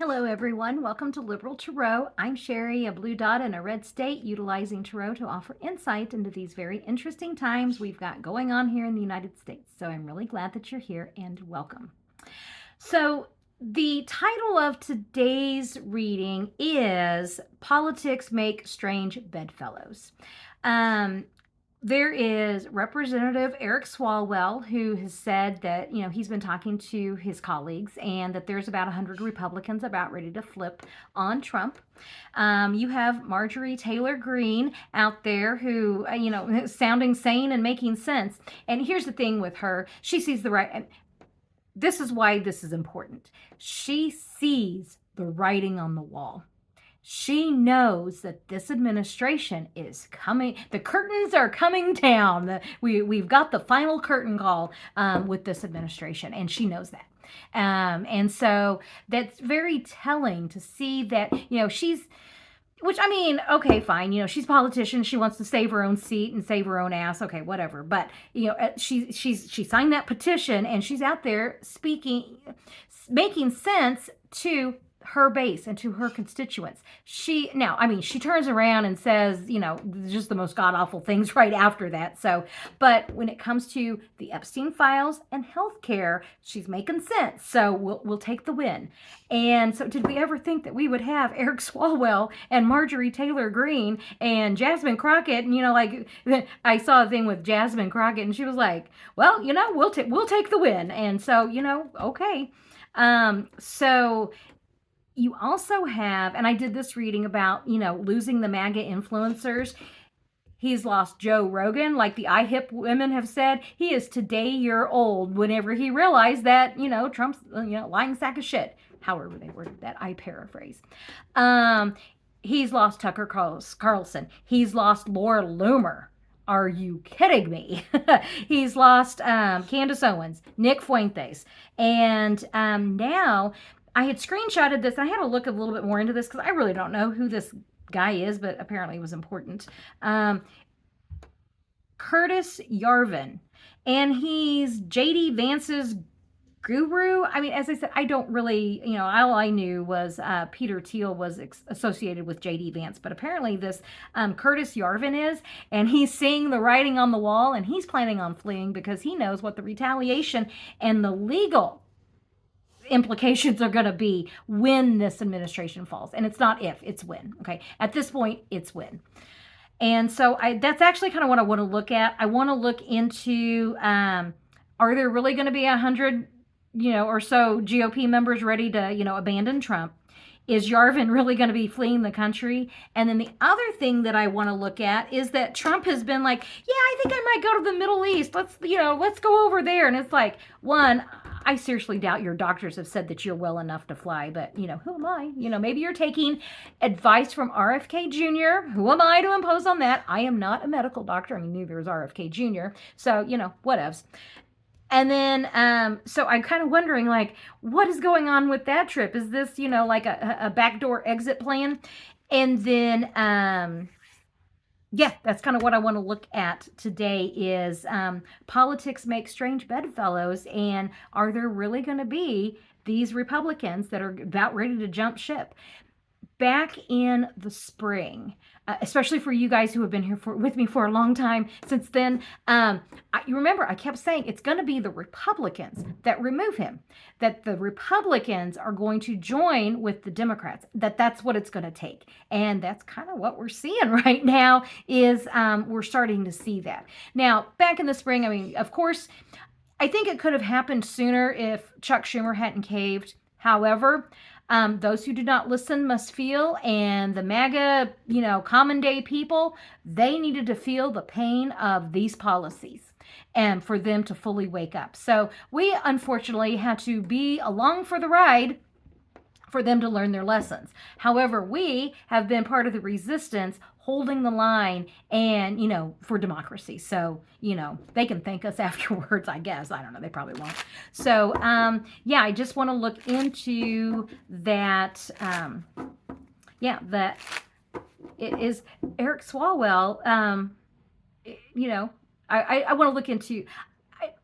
Hello, everyone. Welcome to Liberal Tarot. I'm Sherry, a blue dot in a red state, utilizing Tarot to offer insight into these very interesting times we've got going on here in the United States. So I'm really glad that you're here and welcome. So, the title of today's reading is Politics Make Strange Bedfellows. There is Representative Eric Swalwell, who has said that, he's been talking to his colleagues and that there's about 100 Republicans about ready to flip on Trump. You have Marjorie Taylor Greene out there who, sounding sane and making sense. And here's the thing with her. She sees the right. This is why this is important. She sees the writing on the wall. She knows that this administration is coming. The curtains are coming down. We've got the final curtain call with this administration, and she knows that. And so that's very telling to see that, she's, which, I mean, okay, fine. She's a politician. She wants to save her own seat and save her own ass. Okay, whatever. But, she signed that petition, and she's out there speaking, making sense to her base and to her constituents. She turns around and says, just the most god-awful things right after that. So, but when it comes to the Epstein files and healthcare, she's making sense. So we'll take the win. And so did we ever think that we would have Eric Swalwell and Marjorie Taylor Greene and Jasmine Crockett? And, I saw a thing with Jasmine Crockett and she was like, well, we'll take the win. And so, okay. So you also have, and I did this reading about, losing the MAGA influencers. He's lost Joe Rogan, like the IHIP women have said. He is today year old whenever he realized that, Trump's, lying sack of shit. However they worded that, I paraphrase. He's lost Tucker Carlson. He's lost Laura Loomer. Are you kidding me? He's lost Candace Owens, Nick Fuentes. And now I had screenshotted this. I had to look a little bit more into this because I really don't know who this guy is, but apparently it was important. Curtis Yarvin. And he's J.D. Vance's guru. I mean, as I said, I don't really, all I knew was Peter Thiel was associated with J.D. Vance, but apparently this Curtis Yarvin is, and he's seeing the writing on the wall, and he's planning on fleeing because he knows what the retaliation and the legal implications are going to be when this administration falls. And it's not if, it's when. Okay. At this point, it's when. And so that's actually kind of what I want to look at. I want to look into, are there really going to be 100, or so GOP members ready to, abandon Trump? Is Yarvin really going to be fleeing the country? And then the other thing that I want to look at is that Trump has been like, yeah, I think I might go to the Middle East. Let's go over there. And it's like, one, I seriously doubt your doctors have said that you're well enough to fly, but, who am I? Maybe you're taking advice from RFK Jr. Who am I to impose on that? I am not a medical doctor. I mean, neither is RFK Jr. So, whatevs. And then, so I'm kind of wondering, like, what is going on with that trip? Is this, like a backdoor exit plan? And then, yeah, that's kind of what I want to look at today is politics make strange bedfellows. And are there really going to be these Republicans that are about ready to jump ship? Back in the spring, especially for you guys who have been here with me for a long time since then, you remember I kept saying it's going to be the Republicans that remove him, that the Republicans are going to join with the Democrats, that's what it's going to take. And that's kind of what we're seeing right now is we're starting to see that. Now, back in the spring, I mean, of course, I think it could have happened sooner if Chuck Schumer hadn't caved. However, those who do not listen must feel, and the MAGA, common day people, they needed to feel the pain of these policies and for them to fully wake up. So we unfortunately had to be along for the ride for them to learn their lessons. However, we have been part of the resistance holding the line and, for democracy. So, they can thank us afterwards, I guess. I don't know. They probably won't. So, yeah, I just want to look into that. That it is Eric Swalwell. I want to look into,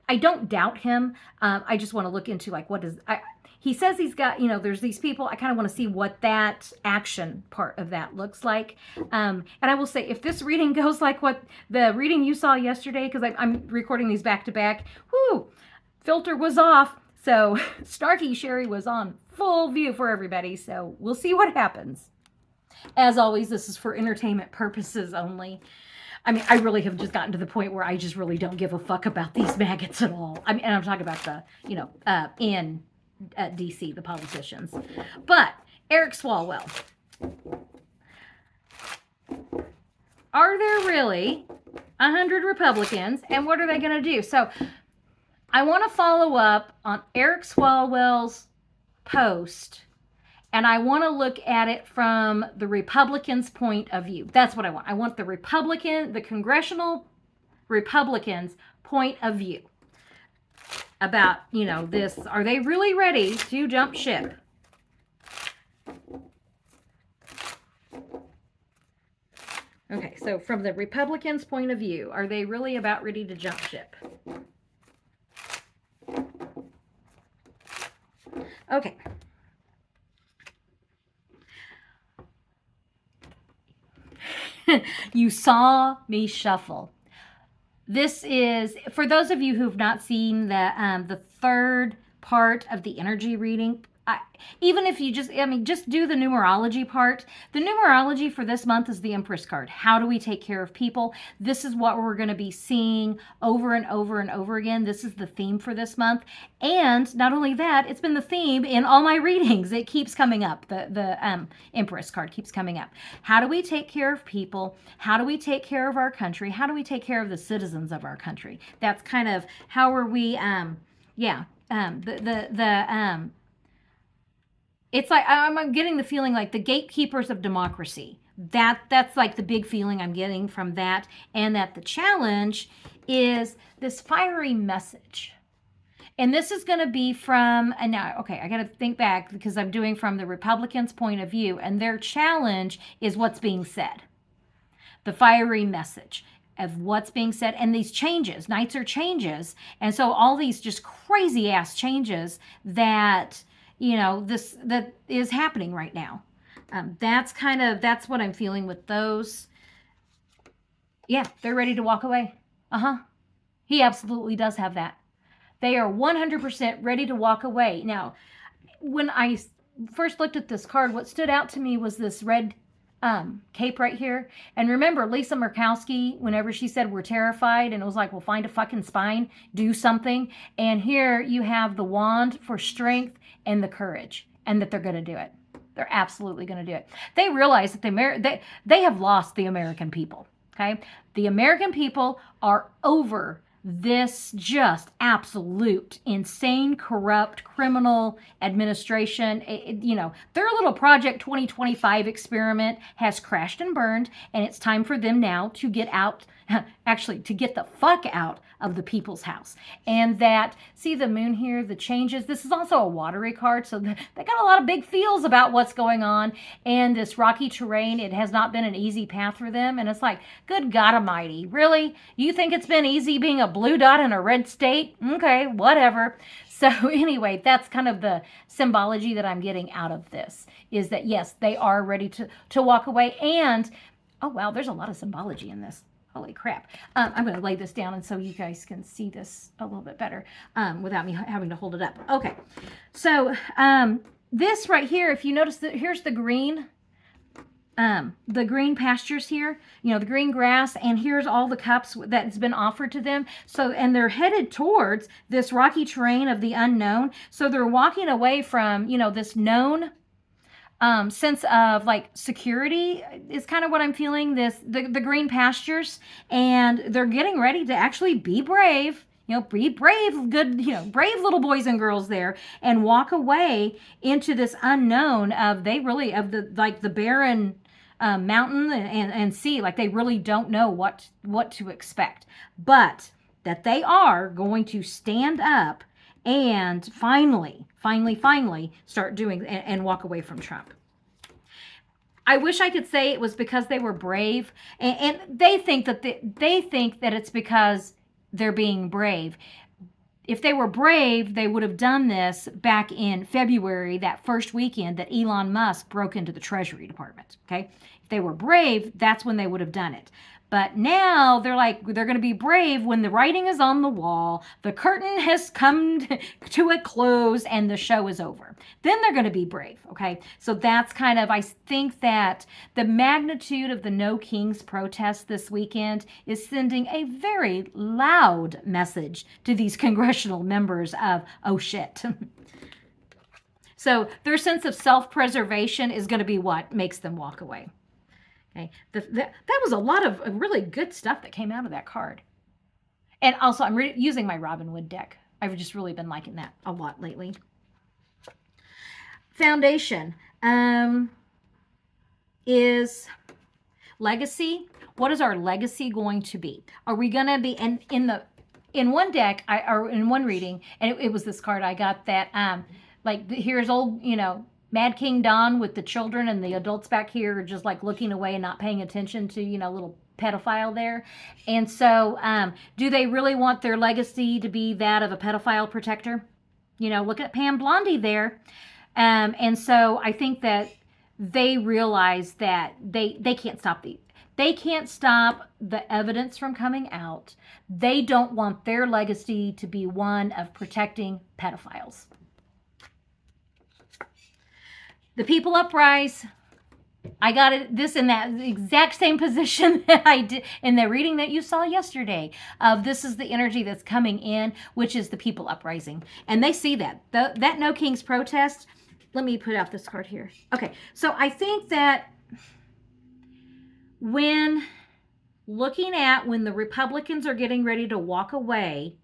I don't doubt him. I just want to look into like, he says he's got, you know, there's these people. I kind of want to see what that action part of that looks like. And I will say, if this reading goes like what the reading you saw yesterday, because I'm recording these back to back, whoo, filter was off. So Starkey Sherry was on full view for everybody. So we'll see what happens. As always, this is for entertainment purposes only. I mean, I really have just gotten to the point where I just really don't give a fuck about these maggots at all. I mean, and I'm talking about the, you know, in DC, the politicians. But Eric Swalwell. Are there really 100 Republicans? And what are they going to do? So I want to follow up on Eric Swalwell's post. And I want to look at it from the Republicans' point of view. That's what I want. I want the congressional Republicans' point of view about, you know, this. Are they really ready to jump ship? Okay, so from the Republicans' point of view, are they really about ready to jump ship? Okay. You saw me shuffle. This is, for those of you who've not seen the third part of the energy reading, even if you just do the numerology part. The numerology for this month is the Empress card. How do we take care of people? This is what we're going to be seeing over and over and over again. This is the theme for this month. And not only that, it's been the theme in all my readings. It keeps coming up. The Empress card keeps coming up. How do we take care of people? How do we take care of our country? How do we take care of the citizens of our country? That's kind of how are we, it's like I'm getting the feeling like the gatekeepers of democracy. That's like the big feeling I'm getting from that. And that the challenge is this fiery message. And this is going to be from, and now, okay, I got to think back because I'm doing from the Republicans' point of view. And their challenge is what's being said. The fiery message of what's being said. And these changes, nights are changes. And so all these just crazy ass changes that, you know, that is happening right now. That's what I'm feeling with those. Yeah, they're ready to walk away. He absolutely does have that. They are 100% ready to walk away. Now, when I first looked at this card, what stood out to me was this red cape right here. And remember, Lisa Murkowski, whenever she said we're terrified, and it was like, well, find a fucking spine, do something. And here you have the wand for strength and the courage, and that they're going to do it. They're absolutely going to do it. They realize that they have lost the American people. Okay, the American people are over this just absolute insane, corrupt, criminal administration. Their little Project 2025 experiment has crashed and burned, and it's time for them now to get out, actually to get the fuck out of the people's house. And that, see the moon here, the changes. This is also a watery card, so they got a lot of big feels about what's going on. And this rocky terrain, it has not been an easy path for them. And it's like, good God almighty, really? You think it's been easy being a blue dot in a red state? Okay, whatever. So anyway, that's kind of the symbology that I'm getting out of this, is that yes, they are ready to walk away. And, oh wow, there's a lot of symbology in this. Holy crap. I'm going to lay this down and so you guys can see this a little bit better without me having to hold it up. Okay. So this right here, if you notice that here's the green pastures here, the green grass, and here's all the cups that's been offered to them. So, and they're headed towards this rocky terrain of the unknown. So they're walking away from, this known sense of like security is kind of what I'm feeling, the green pastures, and they're getting ready to actually be brave, be brave, good, brave little boys and girls there, and walk away into this unknown of the barren mountain and sea. Like they really don't know what to expect, but that they are going to stand up and finally start doing and walk away from Trump. I wish I could say it was because they were brave, and they think that it's because they're being brave. if they were brave, they would have done this back in February, that first weekend that Elon Musk broke into the Treasury Department. Okay. If they were brave, that's when they would have done it. But now they're going to be brave when the writing is on the wall, the curtain has come to a close, and the show is over. Then they're going to be brave, okay? So that's kind of, I think that the magnitude of the No Kings protest this weekend is sending a very loud message to these congressional members of, oh shit. So their sense of self-preservation is going to be what makes them walk away. Okay. That was a lot of really good stuff that came out of that card. And also, I'm using my Robin Wood deck. I've just really been liking that a lot lately. Foundation is legacy. What is our legacy going to be? Are we going to be, and in one deck, or in one reading, and it was this card I got that, here's old, Mad King Don with the children, and the adults back here are just like looking away and not paying attention to, little pedophile there. And so do they really want their legacy to be that of a pedophile protector? Look at Pam Blondie there. And so I think that they realize that they can't stop they can't stop the evidence from coming out. They don't want their legacy to be one of protecting pedophiles. The people uprise. I got this in that exact same position that I did in the reading that you saw yesterday. This is the energy that's coming in, which is the people uprising. And they see that. That No Kings protest. Let me put out this card here. Okay, so I think that when looking at when the Republicans are getting ready to walk away,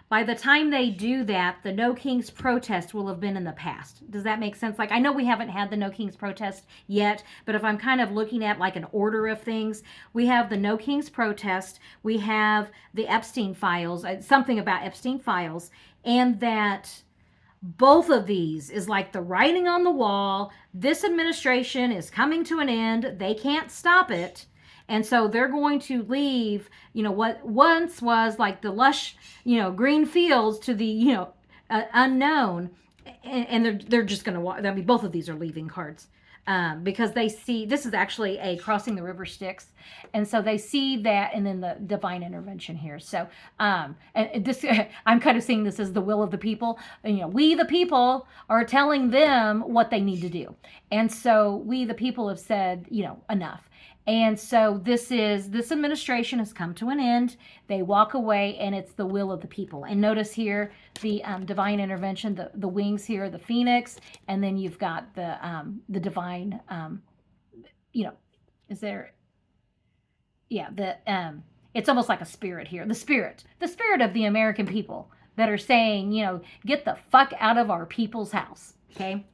by the time they do that, the No Kings protest will have been in the past. Does that make sense? I know we haven't had the No Kings protest yet, but if I'm kind of looking at an order of things, we have the No Kings protest, we have the Epstein files, something about Epstein files, and that both of these is like the writing on the wall. This administration is coming to an end. They can't stop it. And so they're going to leave, what once was like the lush, green fields to the, unknown. And they're just going to, both of these are leaving cards. Because they see, this is actually a crossing the river Styx. And so they see that, and then the divine intervention here. So, and this, I'm kind of seeing this as the will of the people. We, the people, are telling them what they need to do. And so we, the people, have said, enough. And so this administration has come to an end. They walk away, and it's the will of the people. And notice here the divine intervention, the wings here, the phoenix, and then you've got the divine, is there? Yeah, it's almost like a spirit here. The spirit of the American people that are saying, get the fuck out of our people's house. Okay.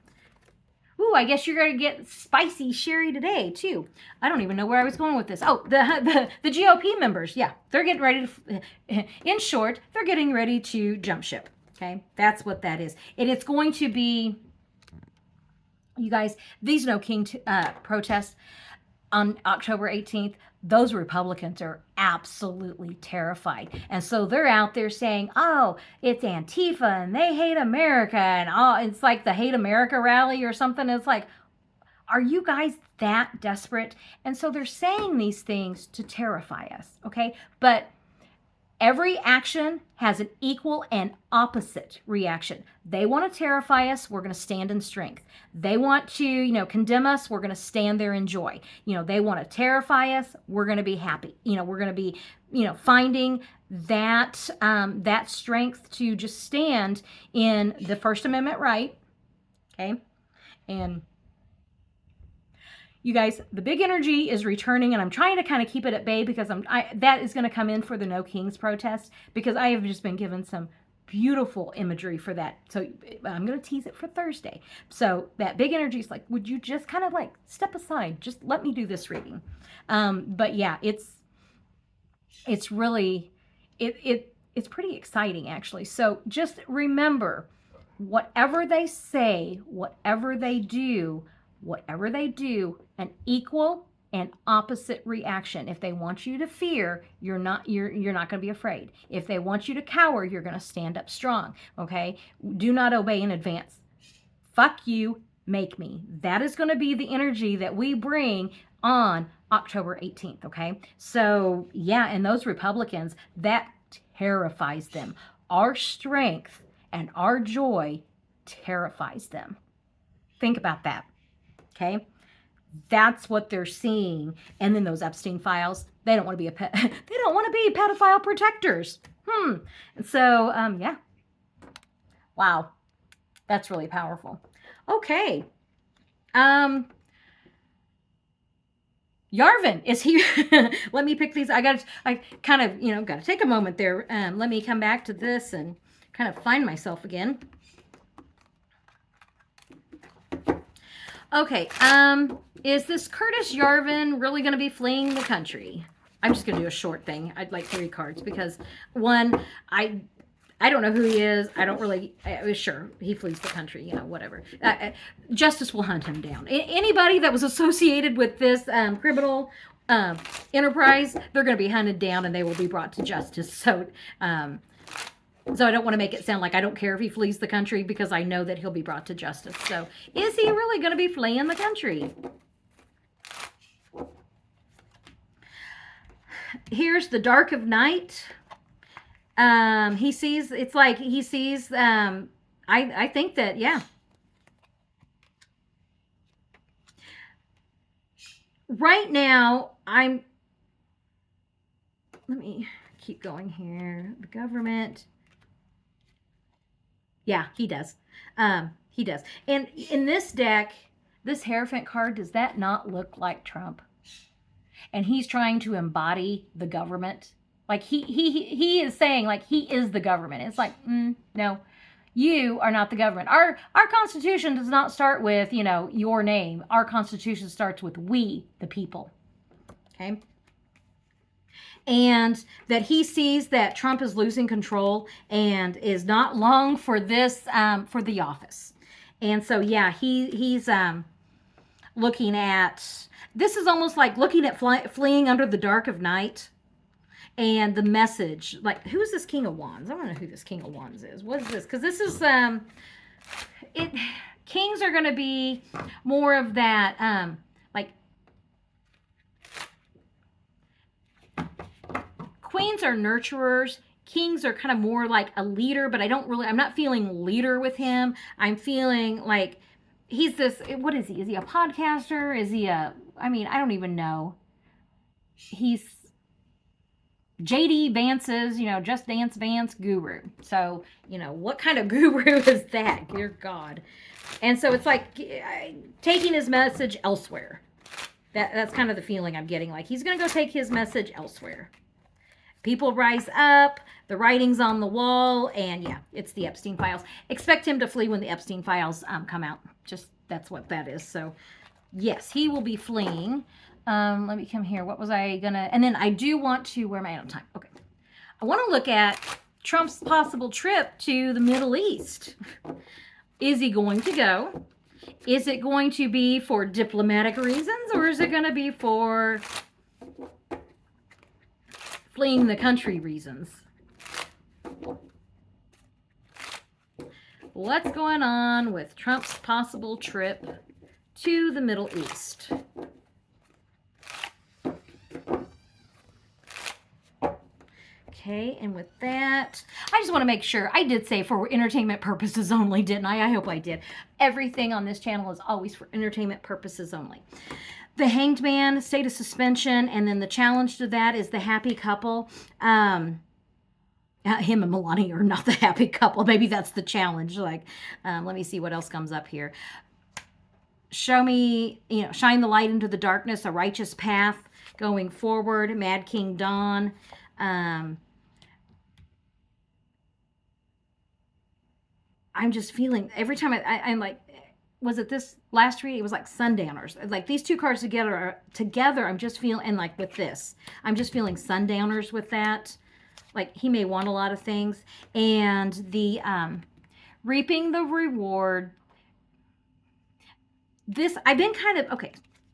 Ooh, I guess you're going to get spicy Sherry today, too. I don't even know where I was going with this. Oh, the GOP members. Yeah, they're getting ready to, in short, they're getting ready to jump ship. Okay, that's what that is. And it's going to be, you guys, these No King protests on October 18th, those Republicans are absolutely terrified. And so they're out there saying, oh, it's Antifa and they hate America. And it's like the Hate America rally or something. It's like, are you guys that desperate? And so they're saying these things to terrify us, okay? But every action has an equal and opposite reaction. They want to terrify us. We're going to stand in strength. They want to, condemn us. We're going to stand there in joy. They want to terrify us. We're going to be happy. We're going to be, finding that, that strength to just stand in the First Amendment right. Okay. And you guys, the big energy is returning, and I'm trying to kind of keep it at bay because that is going to come in for the No Kings protest, because I have just been given some beautiful imagery for that. So I'm going to tease it for Thursday. So that big energy is like, would you just kind of step aside? Just let me do this reading. But yeah, it's really, it's pretty exciting actually. So just remember, whatever they say, whatever they do, an equal an opposite reaction. If they want you to fear, you're not going to be afraid. If they want you to cower, you're going to stand up strong. Okay? Do not obey in advance. Fuck you, make me. That is going to be the energy that we bring on October 18th. Okay? So yeah, and those Republicans, that terrifies them. Our strength and our joy terrifies them. Think about that. Okay? That's what they're seeing. And then those Epstein files, they don't want to be they don't want to be pedophile protectors. And so, yeah. Wow. That's really powerful. Okay. Yarvin, is he, let me pick these. I kind of, got to take a moment there. Let me come back to this and kind of find myself again. Okay, is this Curtis Yarvin really going to be fleeing the country? I'm just going to do a short thing. I'd like 3 cards because, one, I don't know who he is. I don't really, sure, he flees the country, whatever. Justice will hunt him down. Anybody that was associated with this criminal enterprise, they're going to be hunted down and they will be brought to justice. So I don't want to make it sound like I don't care if he flees the country because I know that he'll be brought to justice. So is he really going to be fleeing the country? Here's the dark of night. He sees, it's like he sees, I think that, yeah. Right now, let me keep going here. The government. Yeah, he does. He does. And in this deck, this Hierophant card, does that not look like Trump? And he's trying to embody the government. Like he is saying, like, he is the government. It's like, no, you are not the government. Our Constitution does not start with, your name. Our Constitution starts with we, the people. Okay? And that he sees that Trump is losing control and is not long for this, for the office. And so, yeah, he's looking at, this is almost like looking at fleeing under the dark of night. And the message, like, who is this King of Wands? I don't know who this King of Wands is. What is this? Because this is, kings are going to be more of that, like, queens are nurturers. Kings are kind of more like a leader, but I'm not feeling leader with him. I'm feeling like he's this, what is he? Is he a podcaster? Is he I don't even know. He's JD Vance's, Just Dance Vance guru. So, what kind of guru is that? Dear God. And so it's like taking his message elsewhere. That's kind of the feeling I'm getting. Like, he's going to go take his message elsewhere. People rise up, the writing's on the wall, and yeah, it's the Epstein files. Expect him to flee when the Epstein files come out. Just, that's what that is. So, yes, he will be fleeing. Let me come here. What was I gonna, and then I do want to, where am I out of time? Okay. I want to look at Trump's possible trip to the Middle East. Is he going to go? Is it going to be for diplomatic reasons, or is it going to be for fleeing the country reasons? What's going on with Trump's possible trip to the Middle East? Okay, and with that, I just want to make sure, I did say for entertainment purposes only, didn't I? I hope I did. Everything on this channel is always for entertainment purposes only. The Hanged Man, state of suspension, and then the challenge to that is the happy couple. Him and Melania are not the happy couple. Maybe that's the challenge. Like, let me see what else comes up here. Show me, shine the light into the darkness, a righteous path going forward. Mad King Dawn. I'm just feeling, every time I'm like, was it this last reading? It was like Sundowners. Like, these two cards together, I'm just feeling, and like with this, I'm just feeling Sundowners with that. Like, he may want a lot of things. And the reaping the reward. This, I've been kind of, okay,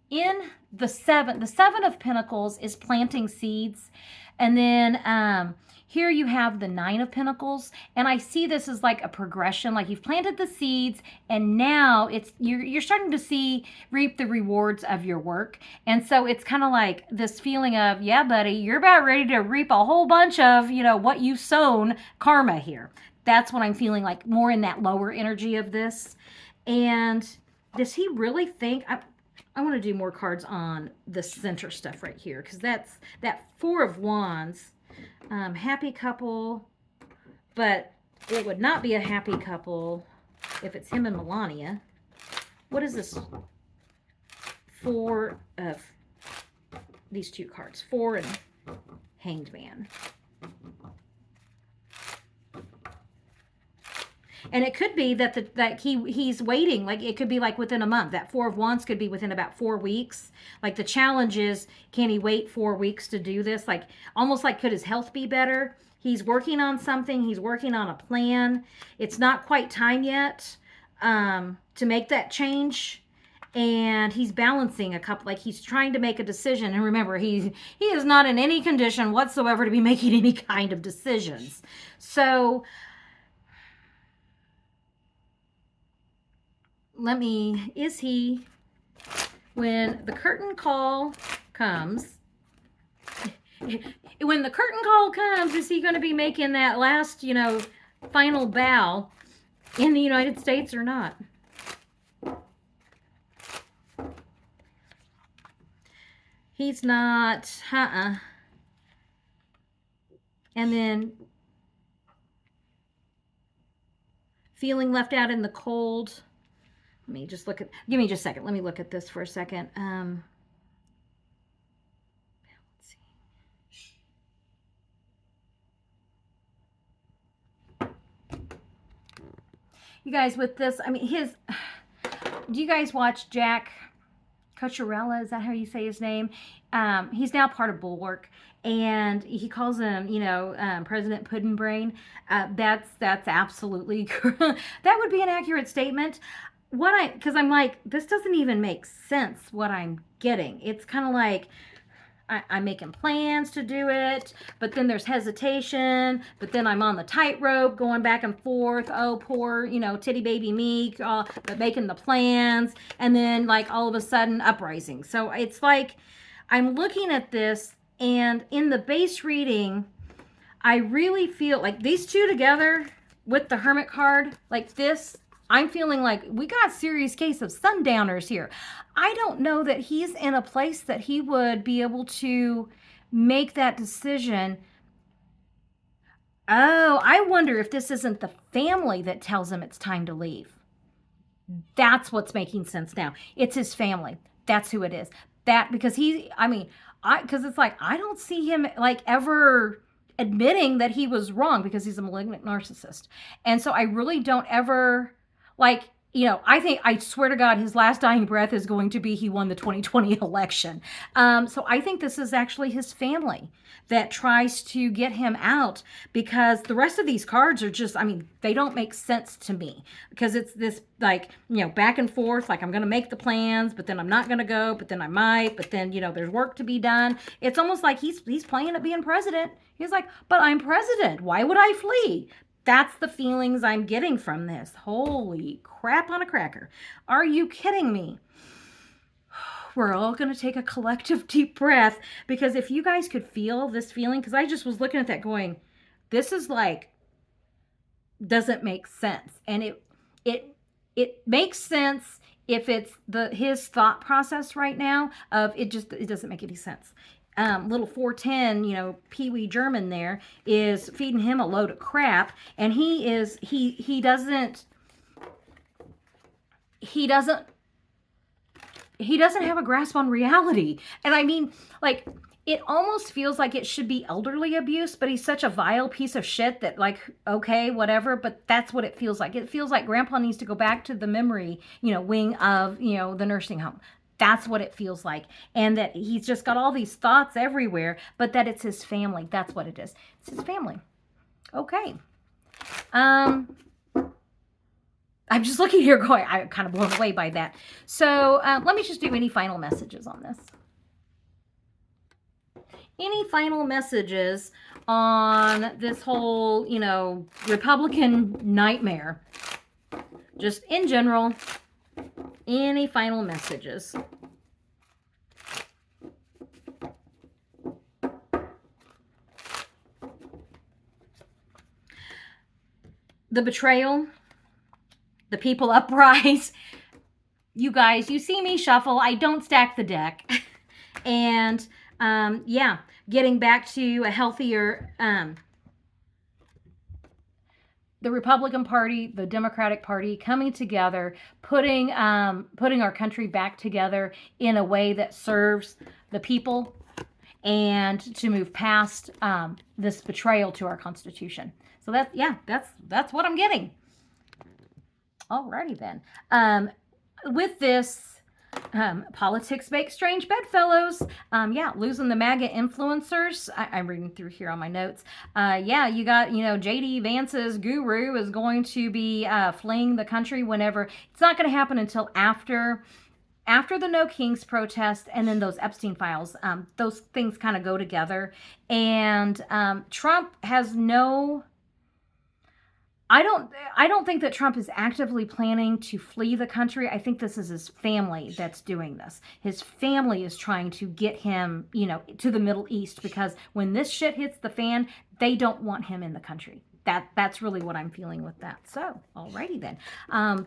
in the seven of Pentacles is planting seeds. And then here you have the Nine of Pentacles, and I see this as like a progression. Like you've planted the seeds, and now it's you're starting to reap the rewards of your work. And so it's kind of like this feeling of, yeah, buddy, you're about ready to reap a whole bunch of, what you've sown karma here. That's what I'm feeling like, more in that lower energy of this. And does he really think... I want to do more cards on the center stuff right here, because that's that Four of Wands. Happy couple, but it would not be a happy couple if it's him and Melania. What is this? Four of these two cards. Four and Hanged Man. And it could be that he's waiting. Like it could be like within a month. That Four of Wands could be within about 4 weeks. Like the challenge is, can he wait 4 weeks to do this? Like almost like, could his health be better? He's working on something. He's working on a plan. It's not quite time yet to make that change. And he's balancing a couple, like he's trying to make a decision. And remember, he is not in any condition whatsoever to be making any kind of decisions. So is he, when the curtain call comes, is he going to be making that last, final bow in the United States or not? He's not, And then feeling left out in the cold. Let me just look at, give me just a second. Let me look at this for a second. Let's see. You guys, with this, I mean, do you guys watch Jack Cocciarella? Is that how you say his name? He's now part of Bulwark, and he calls him, President Puddinbrain. That's absolutely, that would be an accurate statement. Because I'm like, this doesn't even make sense what I'm getting. It's kind of like, I'm making plans to do it, but then there's hesitation, but then I'm on the tightrope going back and forth. Oh, poor, titty baby me, but making the plans, and then like all of a sudden uprising. So it's like, I'm looking at this, and in the base reading, I really feel like these two together with the Hermit card, like this, I'm feeling like we got a serious case of sundowners here. I don't know that he's in a place that he would be able to make that decision. Oh, I wonder if this isn't the family that tells him it's time to leave. That's what's making sense now. It's his family. That's who it is. Because because it's like, I don't see him like ever admitting that he was wrong, because he's a malignant narcissist. And so I really don't ever... I swear to God, his last dying breath is going to be he won the 2020 election. So I think this is actually his family that tries to get him out, because the rest of these cards are just, they don't make sense to me, because it's this back and forth, like I'm going to make the plans, but then I'm not going to go, but then I might, but then, there's work to be done. It's almost like he's playing at being president. He's like, but I'm president. Why would I flee? That's the feelings I'm getting from this. Holy crap on a cracker. Are you kidding me? We're all going to take a collective deep breath, because if you guys could feel this feeling, because I just was looking at that going, this is like, doesn't make sense. And it makes sense if it's his thought process right now of it doesn't make any sense. Little 410, Pee-wee German there is feeding him a load of crap, and he doesn't have a grasp on reality. And it almost feels like it should be elderly abuse, but he's such a vile piece of shit that okay, whatever, but that's what it feels like. It feels like Grandpa needs to go back to the memory, wing of, the nursing home. That's what it feels like. And that he's just got all these thoughts everywhere, but that it's his family. That's what it is. It's his family. Okay. I'm just looking here going, I'm kind of blown away by that. So let me just do any final messages on this. Any final messages on this whole, Republican nightmare? Just in general, any final messages? The betrayal, the people uprise. You guys, you see me shuffle. I don't stack the deck. And getting back to a healthier, the Republican Party, the Democratic Party coming together, putting our country back together in a way that serves the people, and to move past this betrayal to our Constitution. So that's what I'm getting. Alrighty then. With this, politics make strange bedfellows. Losing the MAGA influencers. I'm reading through here on my notes. You got, JD Vance's guru is going to be fleeing the country whenever. It's not going to happen until after the No Kings protest, and then those Epstein files. Those things kind of go together. And Trump has no... I don't think that Trump is actively planning to flee the country. I think this is his family that's doing this. His family is trying to get him, to the Middle East, because when this shit hits the fan, they don't want him in the country. That's really what I'm feeling with that. So, alrighty then.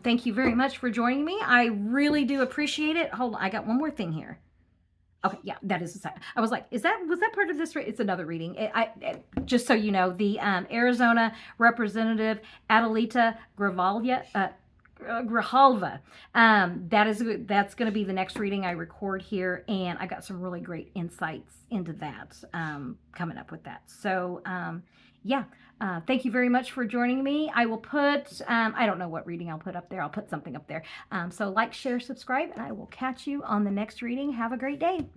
Thank you very much for joining me. I really do appreciate it. Hold on, I got one more thing here. Okay, yeah, that is a side. I was like, was that part of this? It's another reading. Just so you know, the Arizona Representative Adelita Grijalva. That's going to be the next reading I record here, and I got some really great insights into that coming up with that. So, thank you very much for joining me. I will put, I don't know what reading I'll put up there. I'll put something up there. So like, share, subscribe, and I will catch you on the next reading. Have a great day.